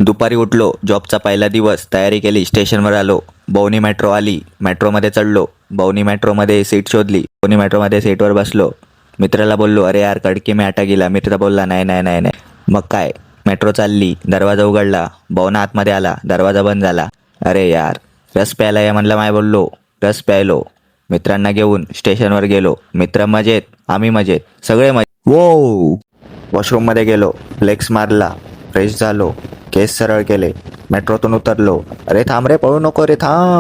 दुपारी उठलो, जॉबचा पहिला दिवस, तयारी केली, स्टेशनवर आलो. बौनी मेट्रो आली, मेट्रोमध्ये चढलो. बौनी मेट्रोमध्ये सीट शोधली. बौनी मेट्रोमध्ये सीटवर बसलो. मित्राला बोललो, अरे यार कडकी में आटा गेला. मित्र बोलला, नाही नाही नाही नाही. मग काय, मेट्रो चालली, दरवाजा उघडला, बौना आतमध्ये आला, दरवाजा बंद झाला. अरे यार, रस प्यायला या म्हणलं, माय बोललो, रस प्यायलो. मित्रांना घेऊन स्टेशनवर गेलो. मित्र मजेत, आम्ही मजेत, सगळे मजेत. वो वॉशरूममध्ये गेलो, फ्लेक्स मारला, फ्रेश झालो, केस सरळ केले, मेट्रोतून उतरलो. अरे थांब रे, पळू नको रे, थांब.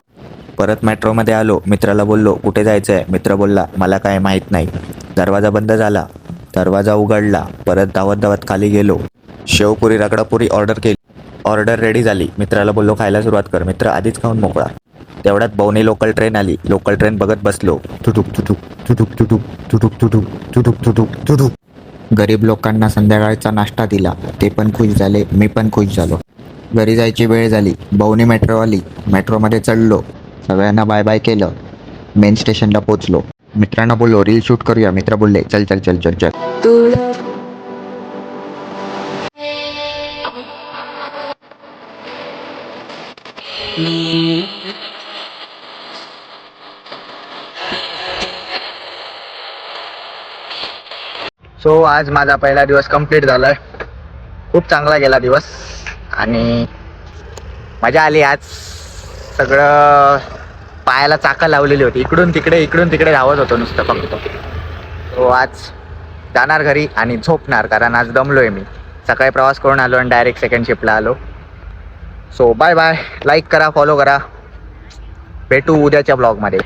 परत मेट्रोमध्ये आलो. मित्राला बोललो, कुठे जायचं आहे? मित्र बोलला, मला काय माहीत नाही. दरवाजा बंद झाला, दरवाजा उघडला. परत धावत धावत खाली गेलो. शेवपुरी रगडापुरी ऑर्डर केली. ऑर्डर रेडी झाली. मित्राला बोललो, खायला सुरुवात कर. मित्र आधीच खाऊन मोकळा. तेवढ्यात बौनी लोकल ट्रेन आली. लोकल ट्रेन बघत बसलो. तुटुक तुटुक तुटुक तुटुक तुटुक तुटुक तुटुक तुटुक तुटुक. गरीब लोकांना संध्याकाळचा नाश्ता दिला. ते पण खुश झाले, मी पण खुश झालो. घरी जायची वेळ झाली. बौनी मेट्रो आली. मेट्रोमध्ये चढलो. सगळ्यांना बाय बाय केलं. मेन स्टेशनला पोचलो. मित्रांना बोललो, रील शूट करूया. मित्र बोलले, चल चल चल चल चल. सो आज माझा पहिला दिवस कंप्लीट झाला आहे. खूप चांगला गेला दिवस आणि मजा आली. आज सगळं पायाला चाकं लावलेली होती. इकडून तिकडे धावत होतो नुसतं फक्त. सो आज जाणार घरी आणि झोपणार, कारण आज दमलोय मी. सकाळी प्रवास करून आलो आणि डायरेक्ट सेकंड शिफ्टला आलो. So bye bye. लाईक करा, फॉलो करा. भेटू उद्याच्या ब्लॉगमध्ये.